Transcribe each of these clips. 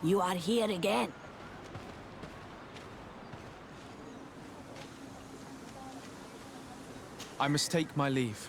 You are here again. I must take my leave.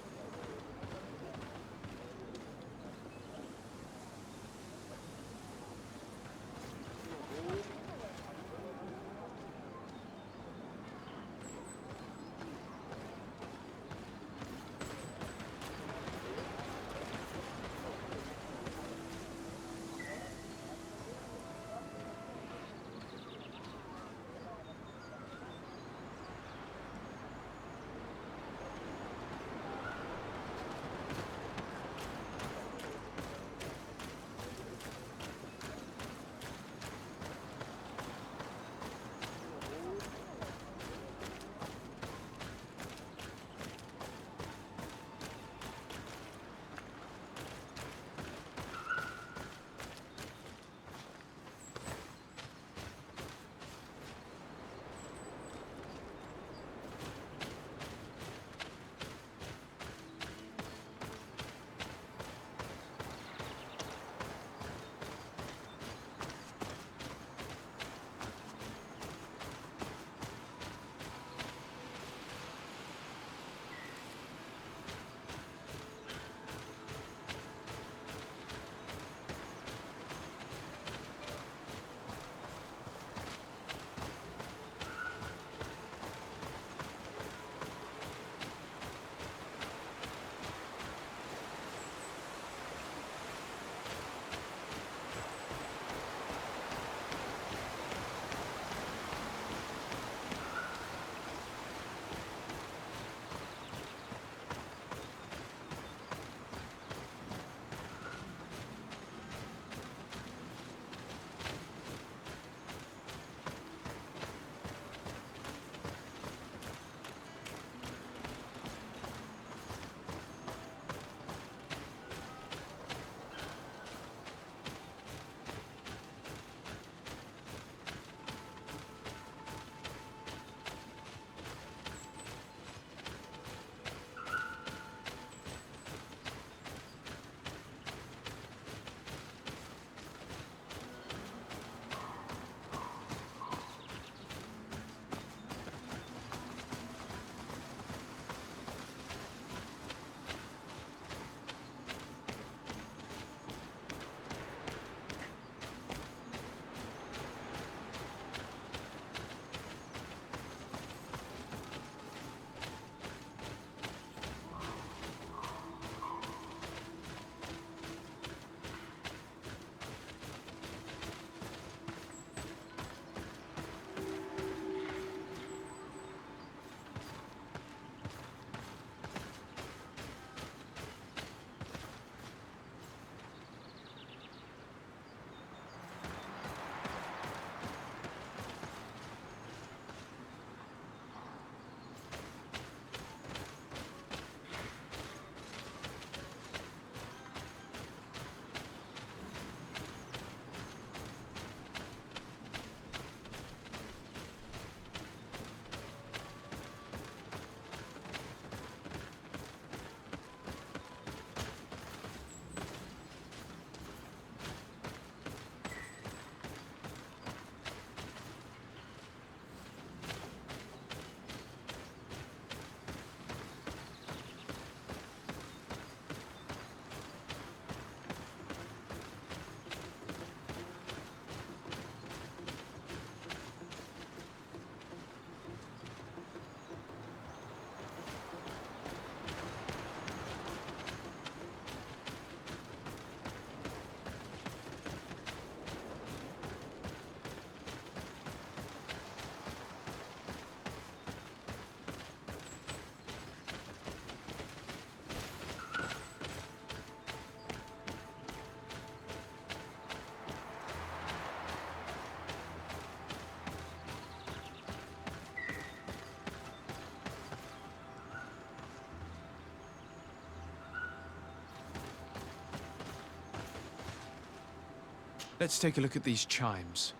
Let's take a look at these chimes.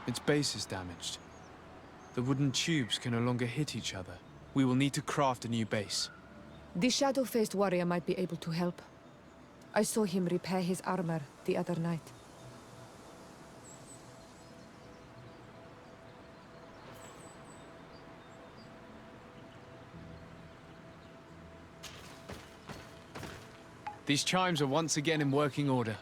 Its base is damaged. The wooden tubes can no longer hit each other. We will need to craft a new base. The shadow-faced warrior might be able to help. I saw him repair his armor the other night. These chimes are once again in working order.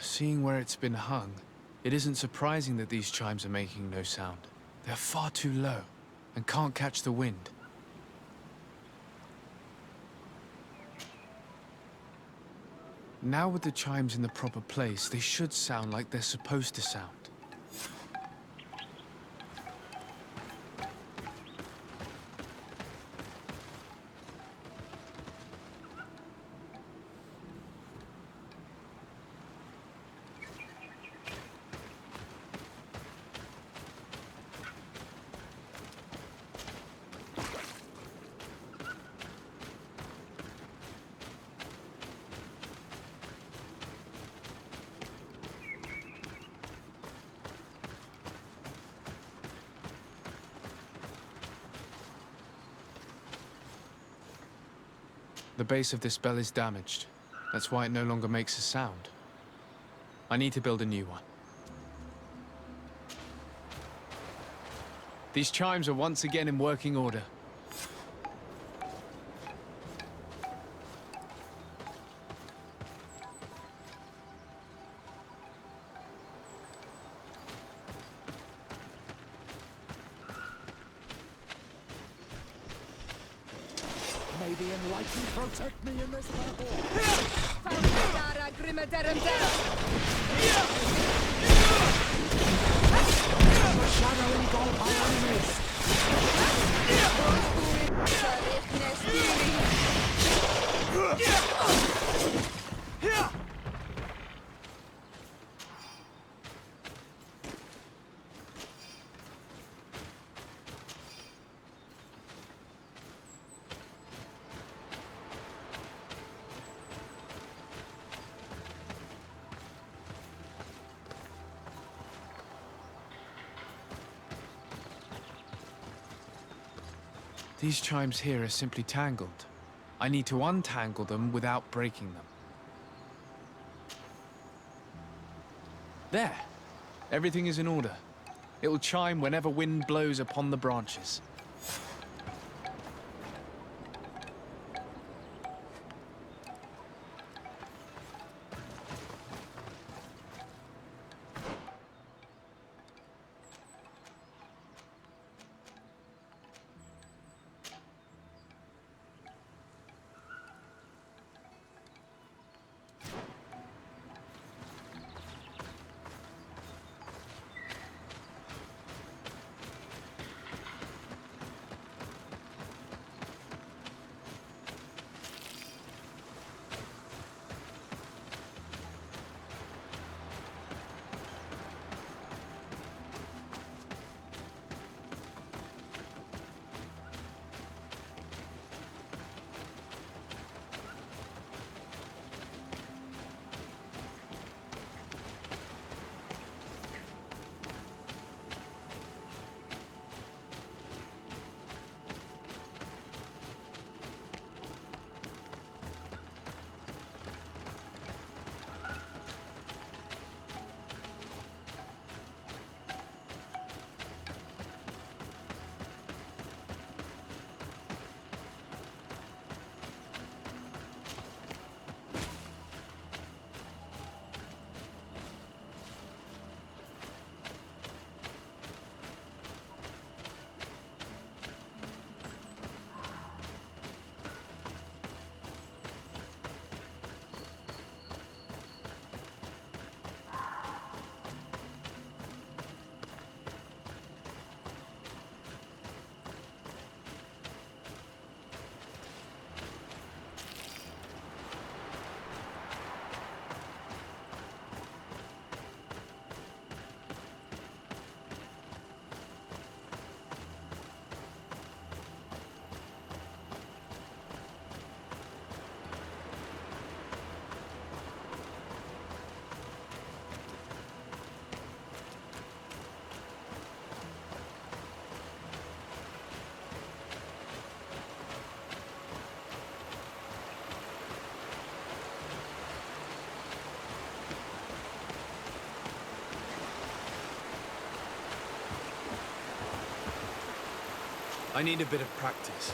Seeing where it's been hung, it isn't surprising that these chimes are making no sound. They're far too low and can't catch the wind. Now with the chimes in the proper place, they should sound like they're supposed to sound. The base of this bell is damaged. That's why it no longer makes a sound. I need to build a new one. These chimes are once again in working order. May the enlightened protect me in this battle! Overshadowing all my enemies! These chimes here are simply tangled. I need to untangle them without breaking them. There! Everything is in order. It will chime whenever wind blows upon the branches. I need a bit of practice.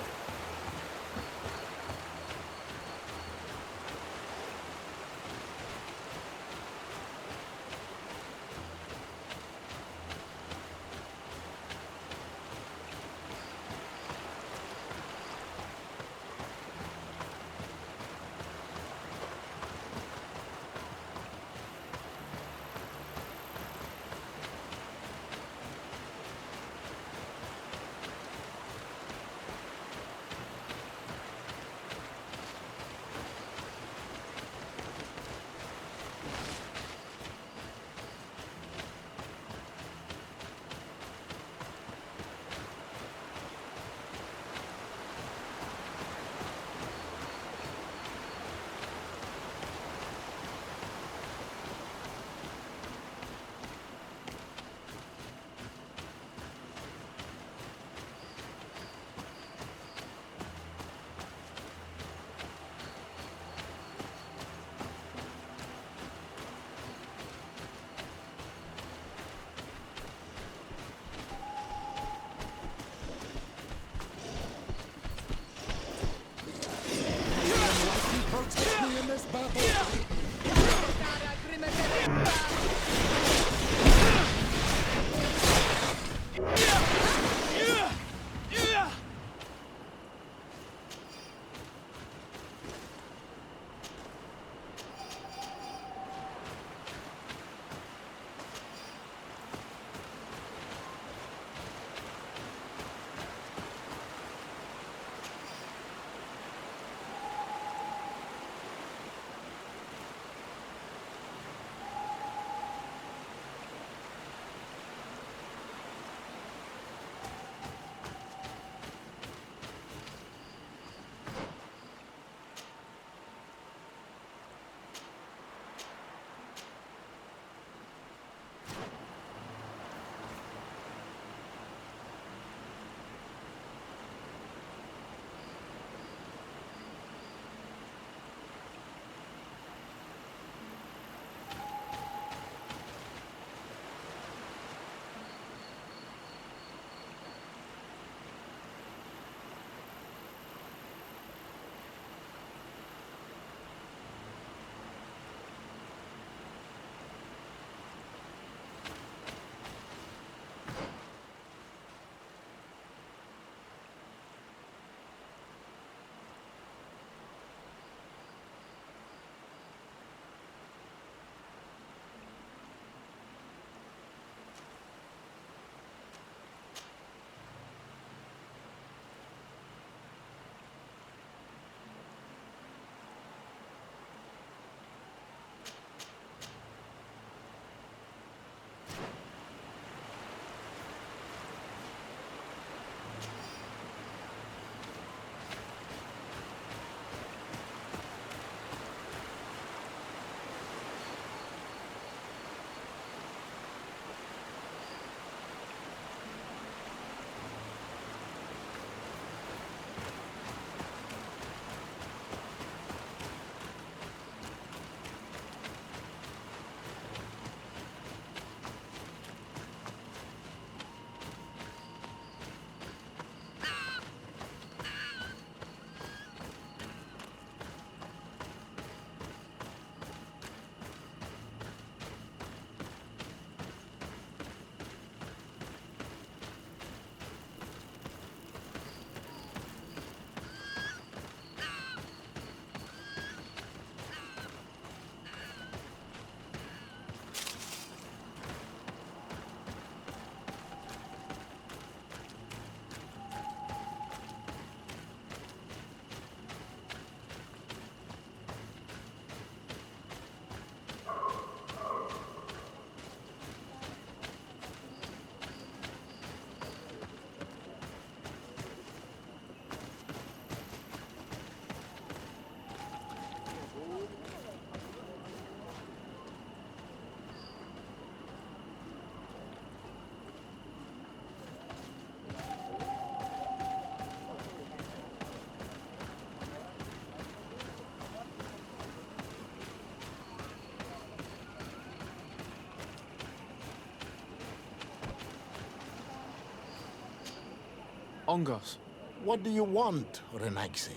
Ongos. What do you want, Renaigse?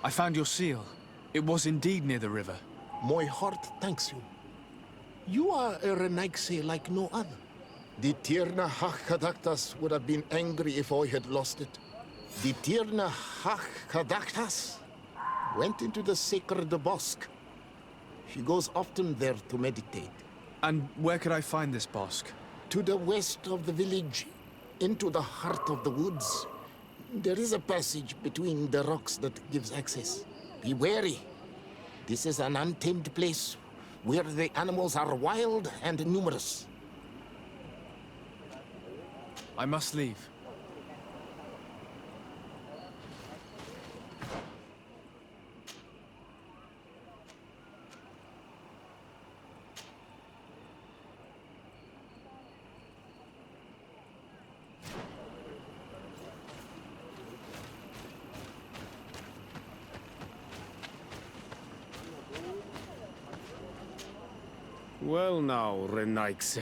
I found your seal. It was indeed near the river. My heart thanks you. You are a Renaigse like no other. The Tierna Harh Cadachtas would have been angry if I had lost it. The Tierna Harh Cadachtas went into the sacred bosque. She goes often there to meditate. And where could I find this bosque? To the west of the village, into the heart of the woods. There is a passage between the rocks that gives access. Be wary. This is an untamed place where the animals are wild and numerous. I must leave. Well now, Renaigse.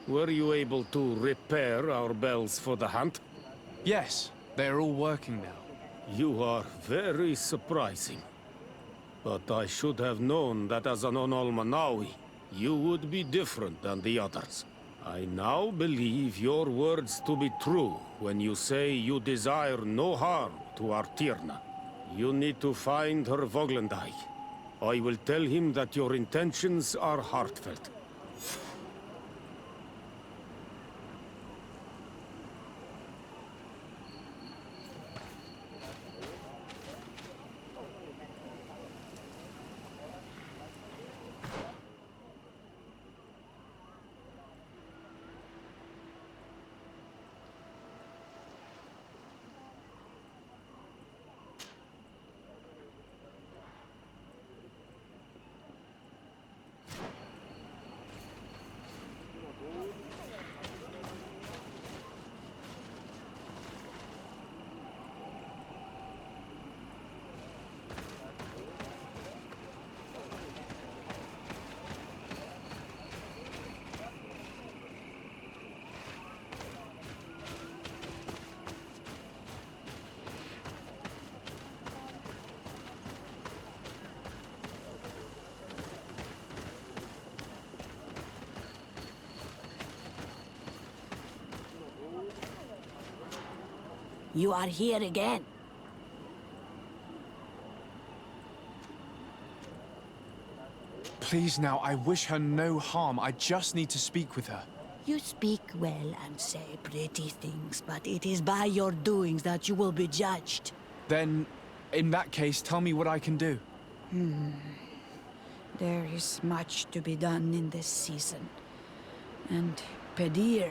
Were you able to repair our bells for the hunt? Yes, they are all working now. You are very surprising. But I should have known that as an Onolmanawi, you would be different than the others. I now believe your words to be true when you say you desire no harm to our Tierna. You need to find her Voglendai. I will tell him that your intentions are heartfelt. You are here again. Please now, I wish her no harm. I just need to speak with her. You speak well and say pretty things, but it is by your doings that you will be judged. Then, in that case, tell me what I can do. There is much to be done in this season. And Pedir,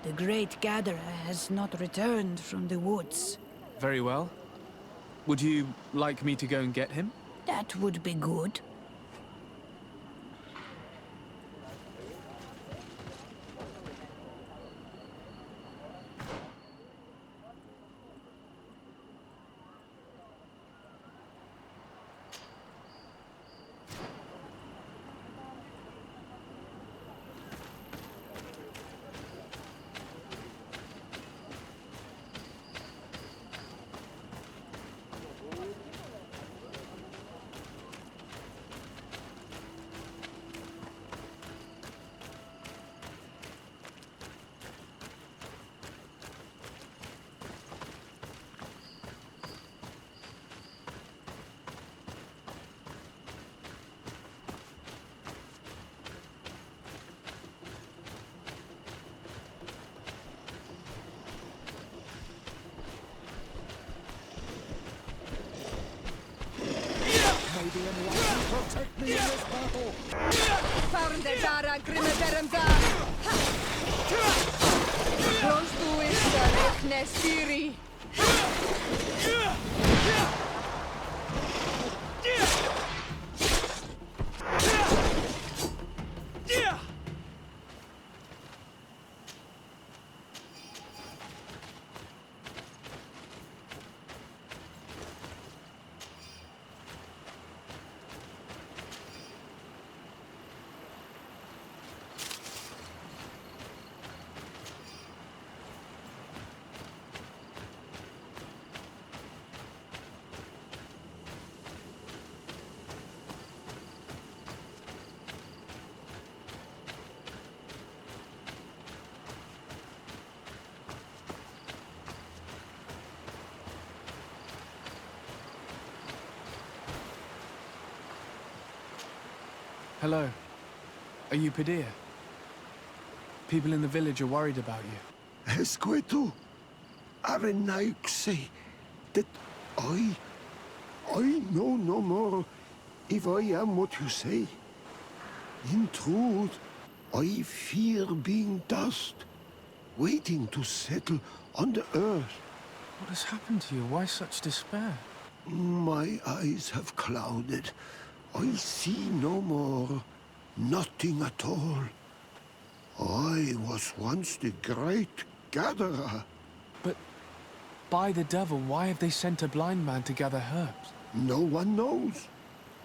the great gatherer, has not returned from the woods. Very well. Would you like me to go and get him? That would be good. May the enlightened protect me in this battle! Found the Dara Grimeteremda! Those two is the Nestiri! Hello. Are you Pedir? People in the village are worried about you. Esqueto, Arenaix, that I know no more if I am what you say. In truth, I fear being dust, waiting to settle on the earth. What has happened to you? Why such despair? My eyes have clouded. I see no more, nothing at all. I was once the great gatherer. But by the devil, why have they sent a blind man to gather herbs? No one knows.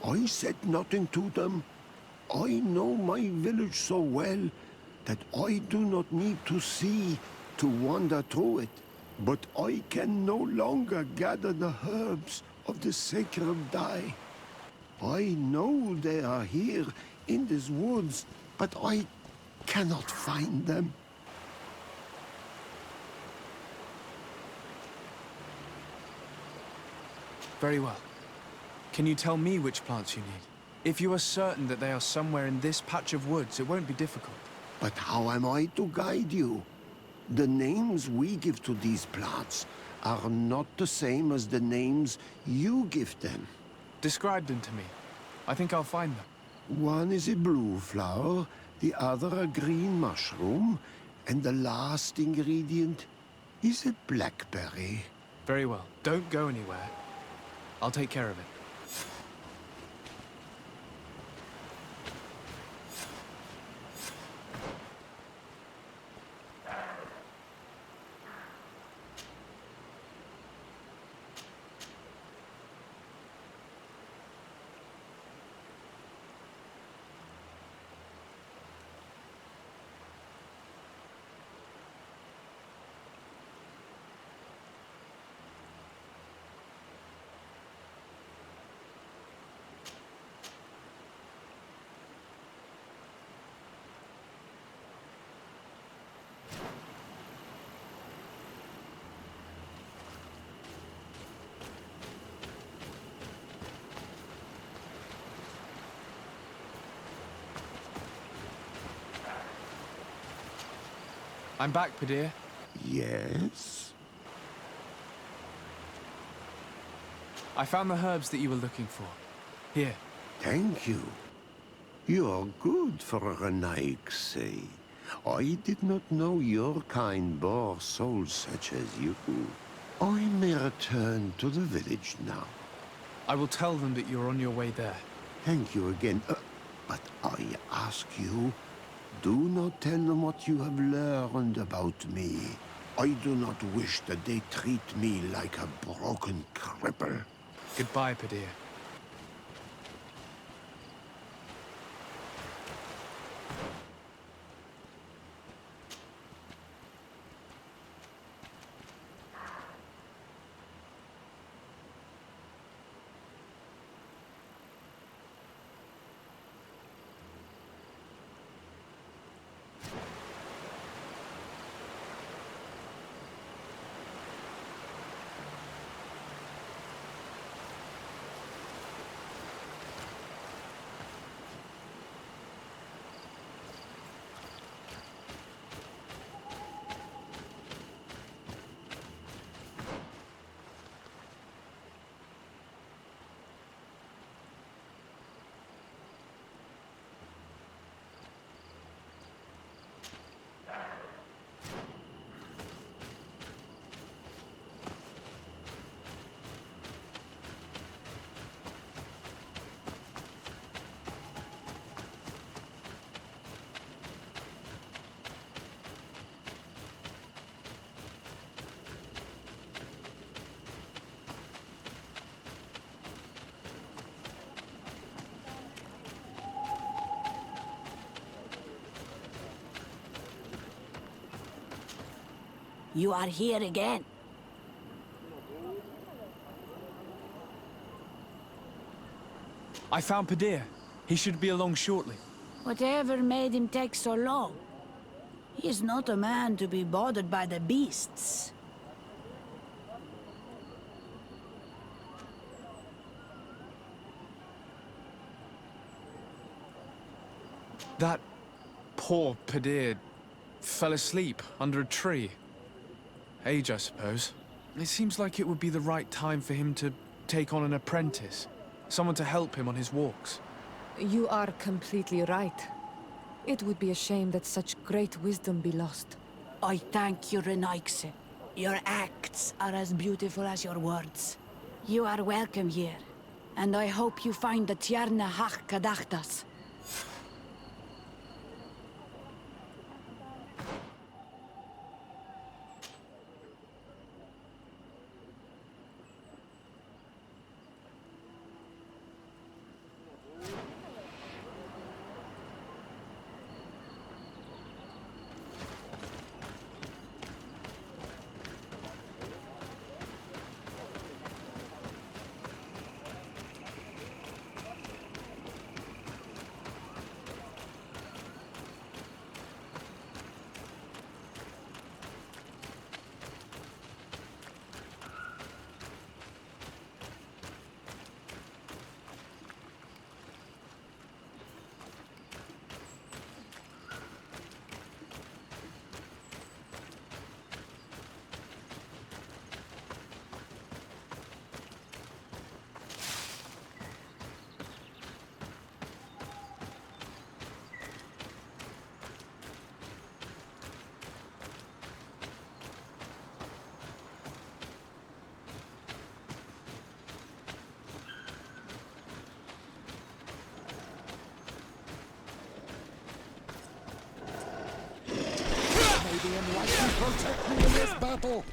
I said nothing to them. I know my village so well that I do not need to see to wander through it. But I can no longer gather the herbs of the sacred dye. I know they are here in these woods, but I cannot find them. Very well. Can you tell me which plants you need? If you are certain that they are somewhere in this patch of woods, it won't be difficult. But how am I to guide you? The names we give to these plants are not the same as the names you give them. Describe them to me. I think I'll find them. One is a blue flower, the other a green mushroom, and the last ingredient is a blackberry. Very well. Don't go anywhere. I'll take care of it. I'm back, Pedir. Yes? I found the herbs that you were looking for. Here. Thank you. You're good for a Renaix. I did not know your kind bore souls such as you. I may return to the village now. I will tell them that you're on your way there. Thank you again. But I ask you, do not tell them what you have learned about me. I do not wish that they treat me like a broken cripple. Goodbye, Pedir. You are here again. I found Pedir. He should be along shortly. Whatever made him take so long? He is not a man to be bothered by the beasts. That poor Pedir fell asleep under a tree. Age, I suppose. It seems like it would be the right time for him to take on an apprentice. Someone to help him on his walks. You are completely right. It would be a shame that such great wisdom be lost. I thank you, Renaigse. Your acts are as beautiful as your words. You are welcome here, and I hope you find the Tierna Harh Cadachtas. The enlightened protect me in this battle!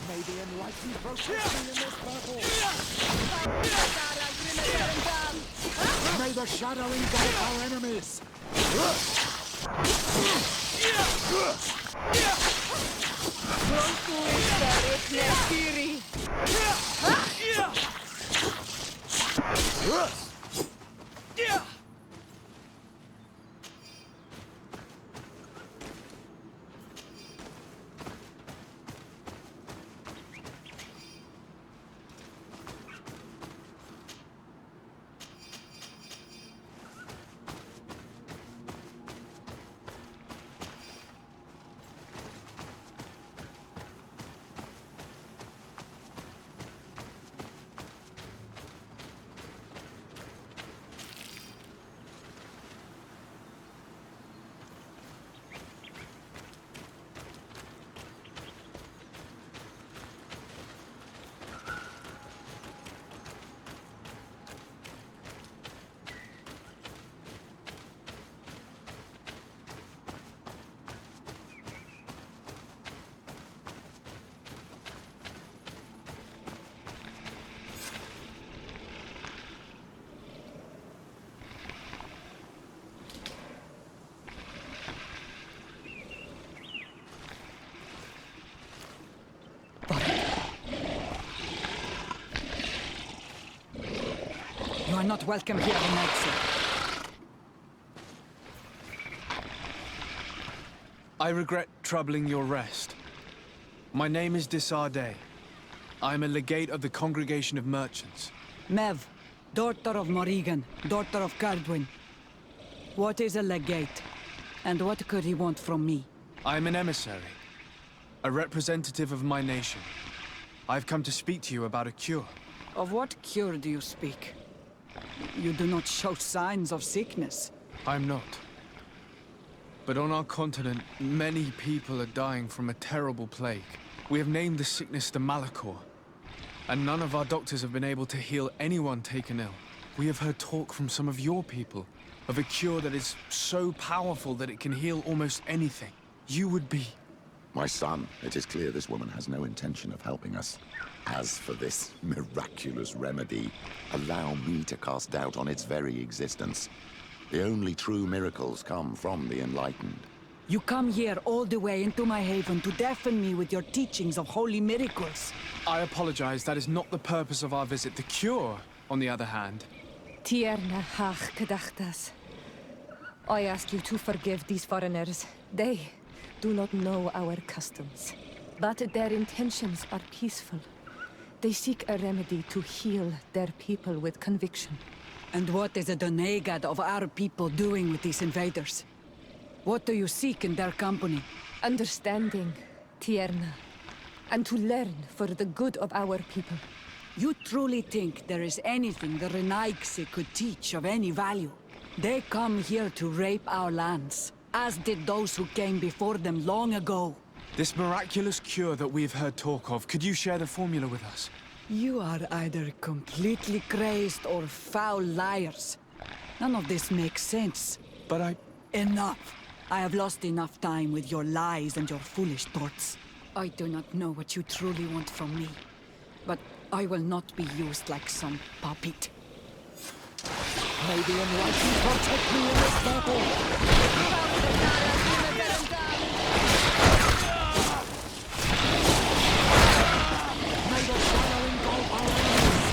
May the enlightened protect me in this battle! May the shadow engulf our enemies! Pronto está Reknestiri. You are not welcome here, Nazi. I regret troubling your rest. My name is Disarday. I am a legate of the Congregation of Merchants. Mev, daughter of Morrigan, daughter of Cardwin. What is a legate? And what could he want from me? I am an emissary, a representative of my nation. I've come to speak to you about a cure. Of what cure do you speak? You do not show signs of sickness. I'm not. But on our continent, many people are dying from a terrible plague. We have named the sickness the Malachor, and none of our doctors have been able to heal anyone taken ill. We have heard talk from some of your people of a cure that is so powerful that it can heal almost anything. You would be... My son, it is clear this woman has no intention of helping us. As for this miraculous remedy, allow me to cast doubt on its very existence. The only true miracles come from the enlightened. You come here all the way into my haven to deafen me with your teachings of holy miracles. I apologize, that is not the purpose of our visit. The cure, on the other hand... Tierna Harh Cadachtas. I ask you to forgive these foreigners. They do not know our customs. But their intentions are peaceful. They seek a remedy to heal their people with conviction. And what is the Donegad of our people doing with these invaders? What do you seek in their company? Understanding, Tierna, and to learn for the good of our people. You truly think there is anything the Renaigse could teach of any value? They come here to rape our lands, as did those who came before them long ago. This miraculous cure that we've heard talk of, could you share the formula with us? You are either completely crazed or foul liars. None of this makes sense. But I... Enough! I have lost enough time with your lies and your foolish thoughts. I do not know what you truly want from me, but I will not be used like some puppet. May the enlightened protect me in this battle! May the following go our enemies!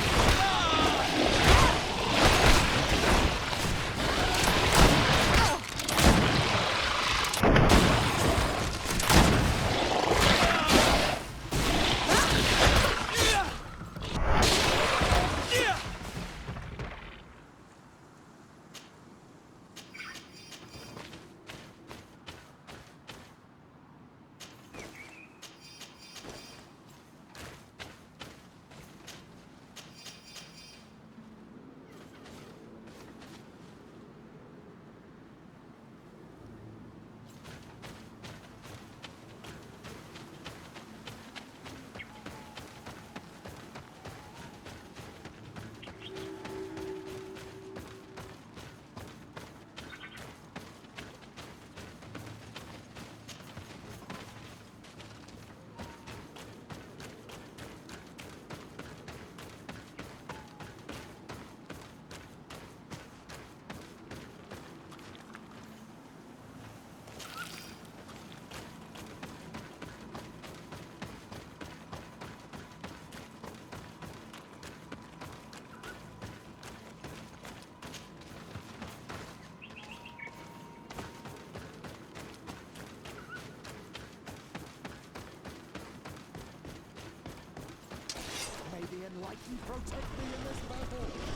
like you protect me in this battle.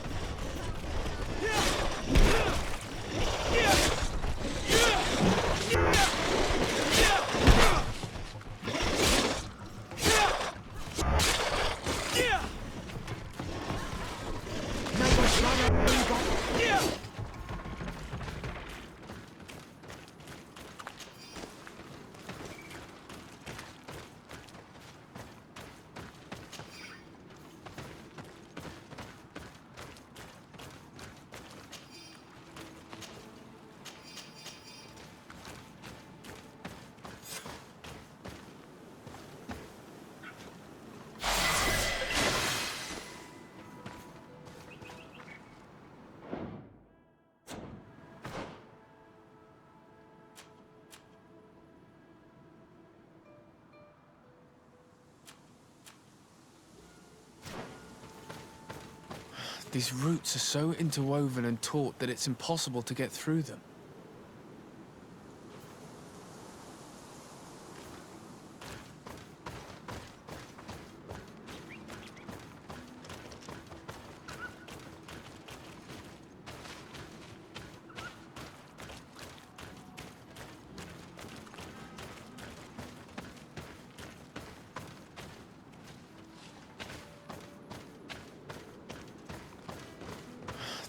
These roots are so interwoven and taut that it's impossible to get through them.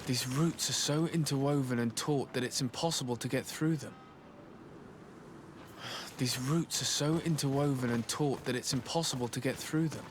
These roots are so interwoven and taut that it's impossible to get through them. These roots are so interwoven and taut that it's impossible to get through them.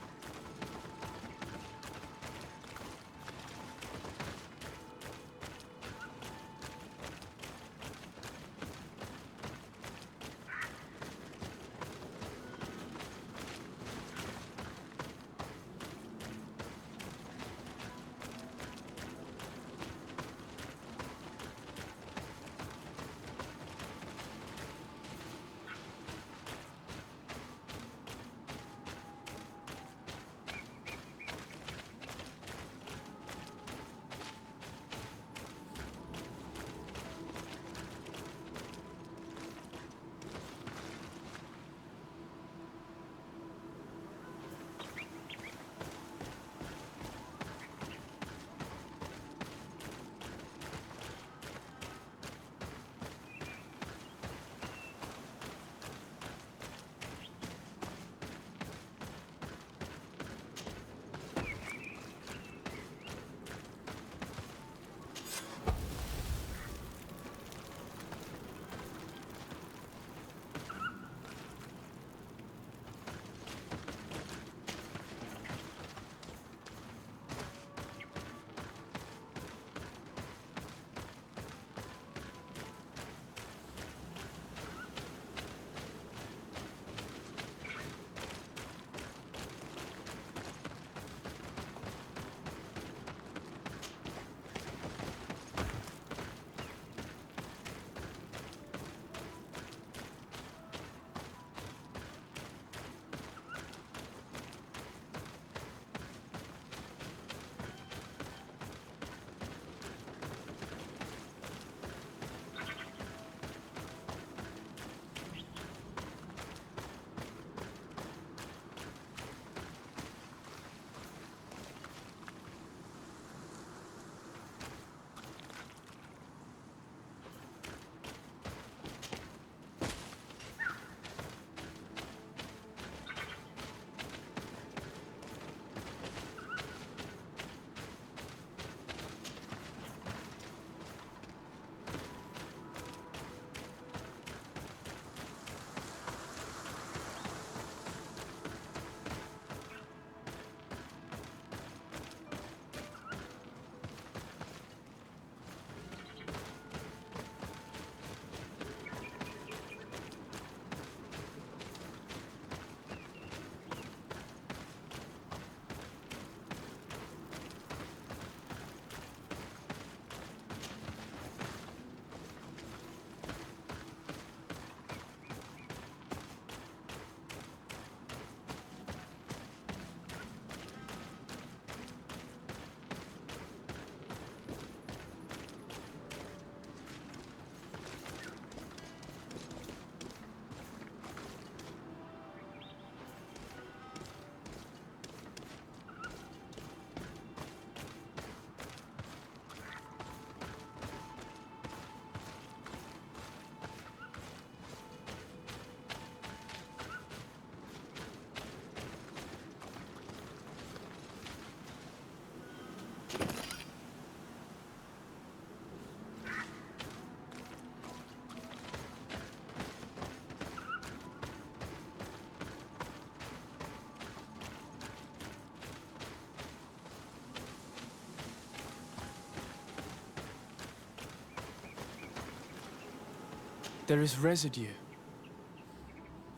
There is residue.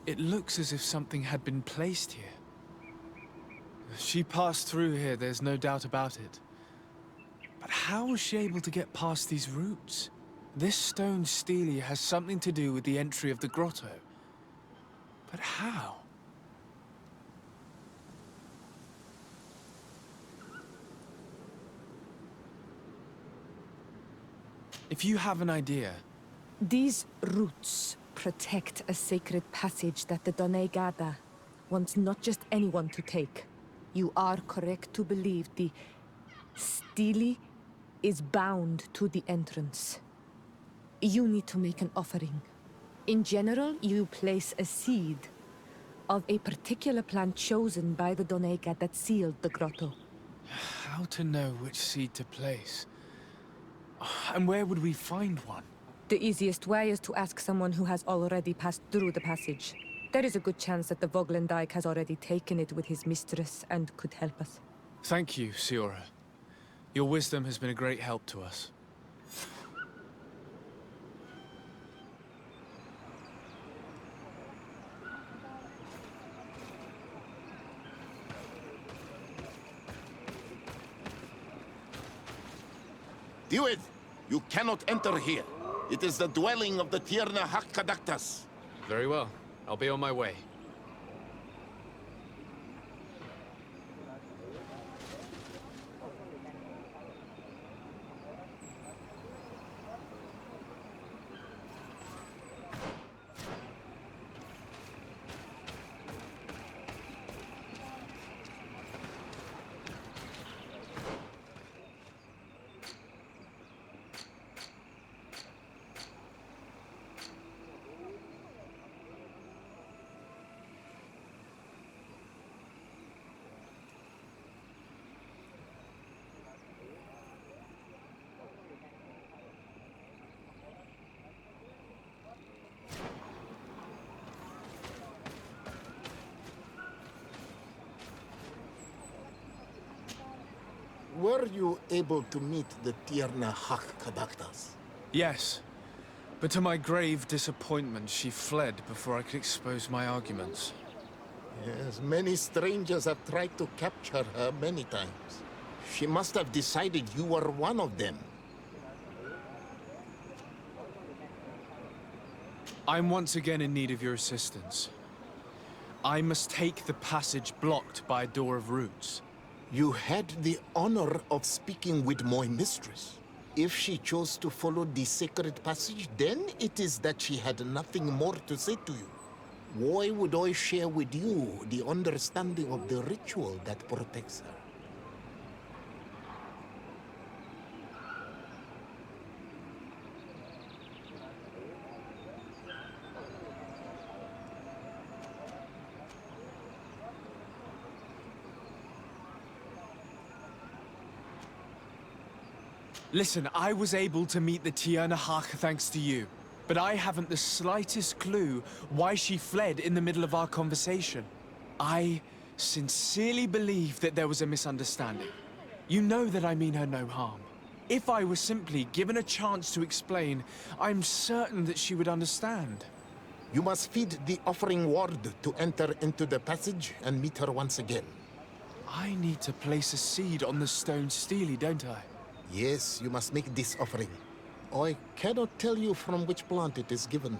It looks as if something had been placed here. She passed through here, there's no doubt about it. But how was she able to get past these roots? This stone stele has something to do with the entry of the grotto. But how? If you have an idea... These roots protect a sacred passage that the Donegada wants not just anyone to take. You are correct to believe the stele is bound to the entrance. You need to make an offering. In general, you place a seed of a particular plant chosen by the Donega that sealed the grotto. How to know which seed to place? And where would we find one? The easiest way is to ask someone who has already passed through the passage. There is a good chance that the Voglendike has already taken it with his mistress and could help us. Thank you, Siora. Your wisdom has been a great help to us. Do it! You cannot enter here. It is the dwelling of the Tierna Harh Cadachtas. Very well. I'll be on my way. Were you able to meet the Tierna Harh Cadachtas? Yes. But to my grave disappointment, she fled before I could expose my arguments. Yes, many strangers have tried to capture her many times. She must have decided you were one of them. I'm once again in need of your assistance. I must take the passage blocked by a door of roots. You had the honor of speaking with my mistress. If she chose to follow the sacred passage, then it is that she had nothing more to say to you. Why would I share with you the understanding of the ritual that protects her? Listen, I was able to meet the Tierna Harh thanks to you. But I haven't the slightest clue why she fled in the middle of our conversation. I sincerely believe that there was a misunderstanding. You know that I mean her no harm. If I were simply given a chance to explain, I'm certain that she would understand. You must feed the offering ward to enter into the passage and meet her once again. I need to place a seed on the stone stele, don't I? Yes, you must make this offering. I cannot tell you from which plant it is given,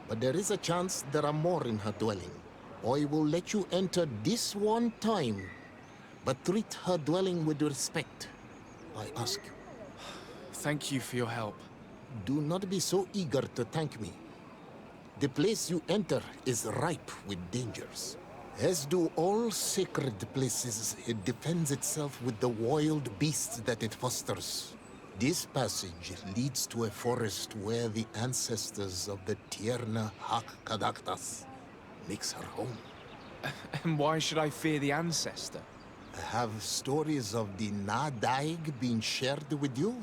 but there is a chance there are more in her dwelling. I will let you enter this one time, but treat her dwelling with respect, I ask you. Thank you for your help. Do not be so eager to thank me. The place you enter is ripe with dangers. As do all sacred places, it defends itself with the wild beasts that it fosters. This passage leads to a forest where the ancestors of the Tierna Harh Cadachtas makes her home. And why should I fear the ancestor? Have stories of the Nadaig been shared with you?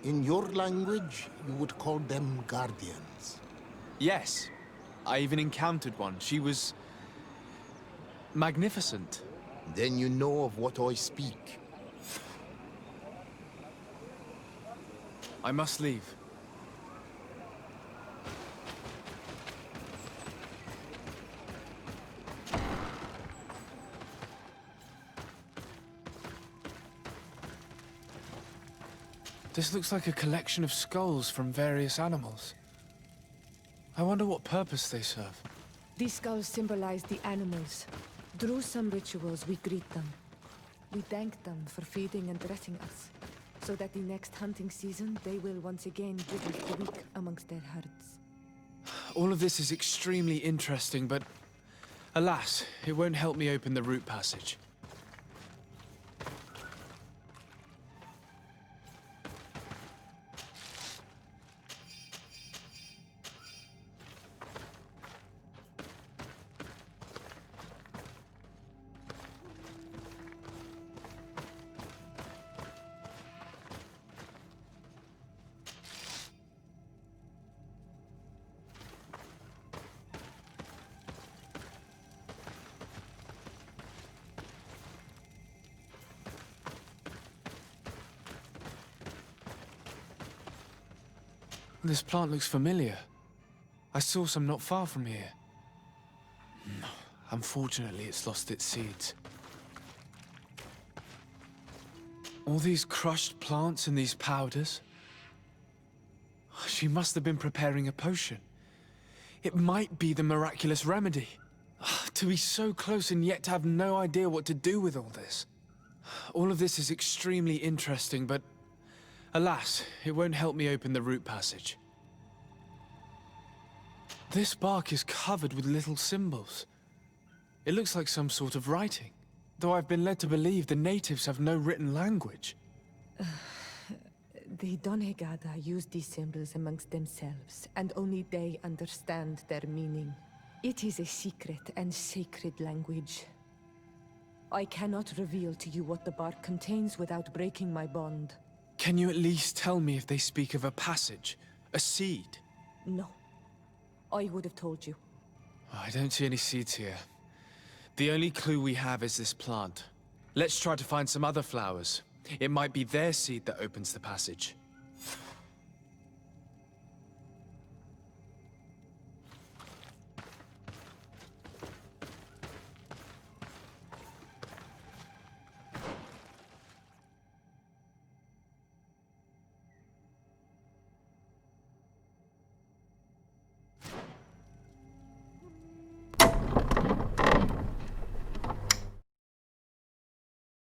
In your language, you would call them guardians. Yes. I even encountered one. She was... magnificent. Then you know of what I speak. I must leave. This looks like a collection of skulls from various animals. I wonder what purpose they serve. These skulls symbolize the animals. Through some rituals, we greet them. We thank them for feeding and dressing us, so that the next hunting season, they will once again give us the weak amongst their herds. All of this is extremely interesting, but alas, it won't help me open the route passage. This plant looks familiar. I saw some not far from here. Unfortunately, it's lost its seeds. All these crushed plants and these powders. She must have been preparing a potion. It might be the miraculous remedy. To be so close and yet to have no idea what to do with all this. All of this is extremely interesting, but alas, it won't help me open the route passage. This bark is covered with little symbols. It looks like some sort of writing, though I've been led to believe the natives have no written language. The Donegada use these symbols amongst themselves, and only they understand their meaning. It is a secret and sacred language. I cannot reveal to you what the bark contains without breaking my bond. Can you at least tell me if they speak of a passage, a seed? No. I would have told you. I don't see any seeds here. The only clue we have is this plant. Let's try to find some other flowers. It might be their seed that opens the passage.